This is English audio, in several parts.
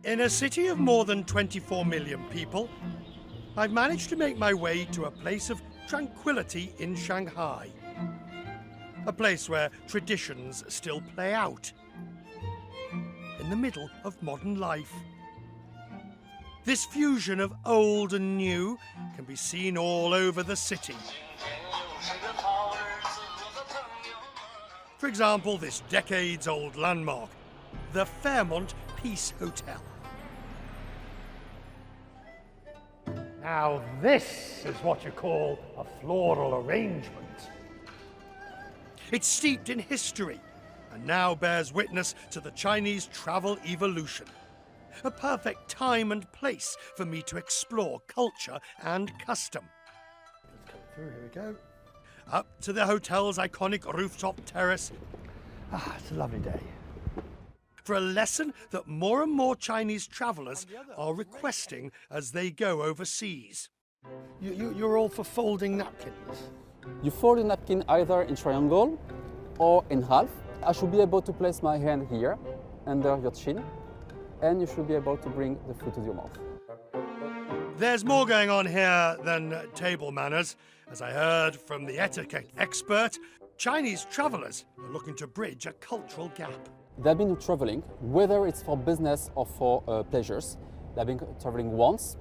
In a city of more than 24 million people, I've managed to make my way to a place of tranquility in Shanghai. A place where traditions still play out. In the middle of modern life. This fusion of old and new can be seen all over the city. For example, this decades-old landmark, the Fairmont Peace Hotel. Now this is what you call a floral arrangement. It's steeped in history and now bears witness to the Chinese travel evolution. A perfect time and place for me to explore culture and custom. Let's come through, here we go. Up to the hotel's iconic rooftop terrace. It's a lovely day. For a lesson that more and more Chinese travellers are requesting as they go overseas. You're all for folding napkins? You fold a napkin either in triangle or in half. I should be able to place my hand here under your chin, and you should be able to bring the food to your mouth. There's more going on here than table manners. As I heard from the etiquette expert, Chinese travellers are looking to bridge a cultural gap. They've been traveling, whether it's for business or for pleasures. They've been traveling once.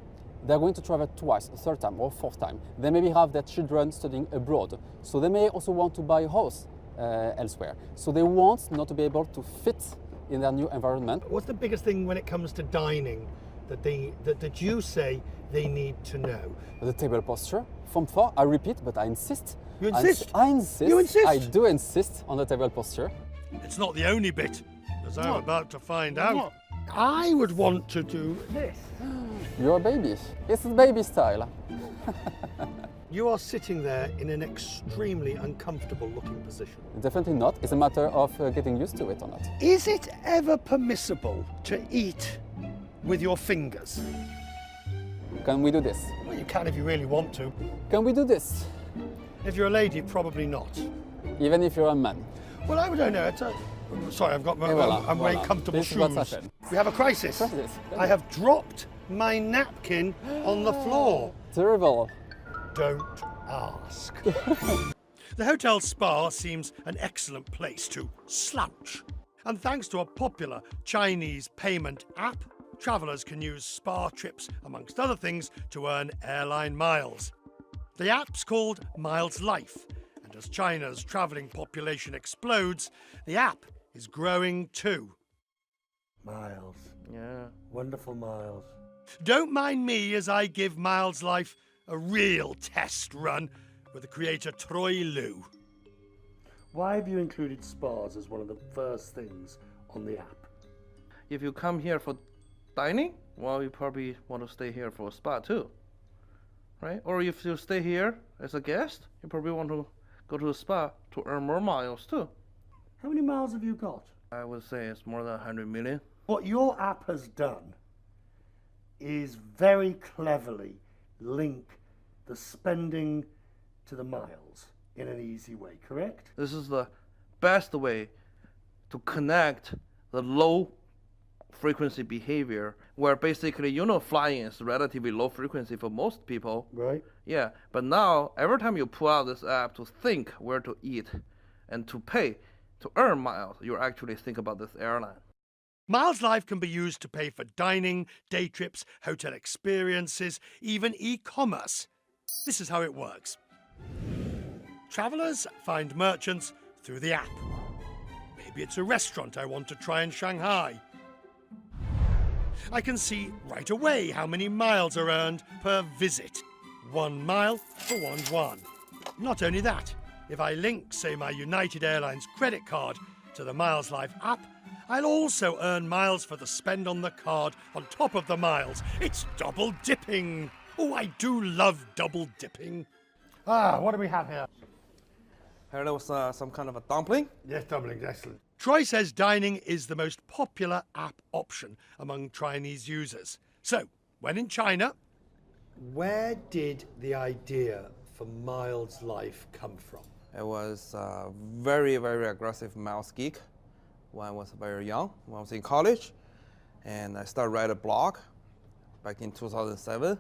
They're going to travel twice, a third time or fourth time. They maybe have their children studying abroad. So they may also want to buy a house elsewhere. So they want not to be able to fit in their new environment. What's the biggest thing when it comes to dining that you say they need to know? The table posture. From far, I repeat, but I insist. You insist? I insist. You insist? I do insist on the table posture. It's not the only bit, as I'm about to find out. I would want to do this. You're a baby. It's baby style. You are sitting there in an extremely uncomfortable looking position. Definitely not. It's a matter of getting used to it or not. Is it ever permissible to eat with your fingers? Can we do this? Well, you can if you really want to. Can we do this? If you're a lady, probably not. Even if you're a man. Well, I don't know. Sorry, I'm wearing comfortable shoes. We have a crisis. I have dropped my napkin on the floor. Terrible. Don't ask. The hotel spa seems an excellent place to slouch. And thanks to a popular Chinese payment app, travellers can use spa trips, amongst other things, to earn airline miles. The app's called Miles Life, and as China's travelling population explodes, the app is growing too. Miles. Yeah. Wonderful Miles. Don't mind me as I give Miles Life a real test run with the creator Troy Liu. Why have you included spas as one of the first things on the app? If you come here for dining, well, you probably want to stay here for a spa too, right? Or if you stay here as a guest, you probably want to go to a spa to earn more miles too. How many miles have you got? I would say it's more than 100 million. What your app has done is very cleverly link the spending to the miles in an easy way, correct? This is the best way to connect the low frequency behavior, where basically, flying is relatively low frequency for most people. Right. Yeah, but now every time you pull out this app to think where to eat and to pay to earn miles, you actually think about this airline. Miles Life can be used to pay for dining, day trips, hotel experiences, even e-commerce. This is how it works. Travellers find merchants through the app. Maybe it's a restaurant I want to try in Shanghai. I can see right away how many miles are earned per visit. 1 mile for 1 yuan. Not only that, if I link, say, my United Airlines credit card to the Miles Life app, I'll also earn miles for the spend on the card on top of the miles. It's double dipping. Oh, I do love double dipping. What do we have here? Here there was some kind of a dumpling. Yes, dumplings, excellent. Troy says dining is the most popular app option among Chinese users. So, when in China, where did the idea for Miles Life come from? It was very, very aggressive miles geek when I was very young, when I was in college. And I started write a blog back in 2007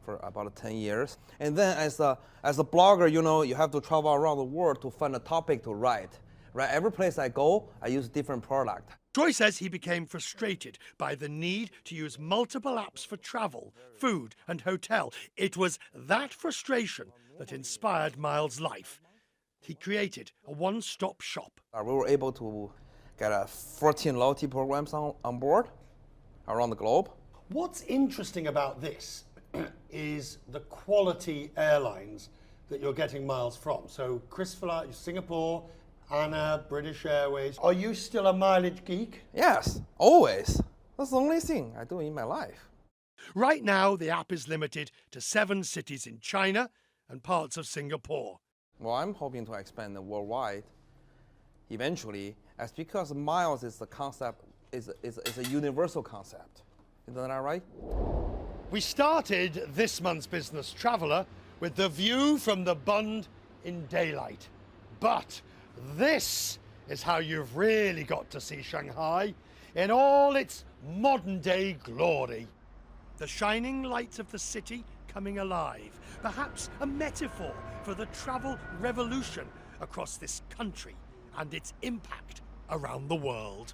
for about 10 years. And then as a blogger, you know, you have to travel around the world to find a topic to write. Right? Every place I go, I use different product. Troy says he became frustrated by the need to use multiple apps for travel, food, and hotel. It was that frustration that inspired Miles' life. He created a one-stop shop. We were able to get 14 loyalty programs on board around the globe. What's interesting about this is the quality airlines that you're getting miles from. So Christopher, Singapore, Anna, British Airways. Are you still a mileage geek? Yes, always. That's the only thing I do in my life. Right now, the app is limited to 7 cities in China and parts of Singapore. Well, I'm hoping to expand worldwide eventually, as because miles is a concept, is a universal concept. Isn't that right? We started this month's Business Traveller with the view from the Bund in daylight. But this is how you've really got to see Shanghai in all its modern-day glory. The shining lights of the city coming alive, perhaps a metaphor for the travel revolution across this country and its impact around the world.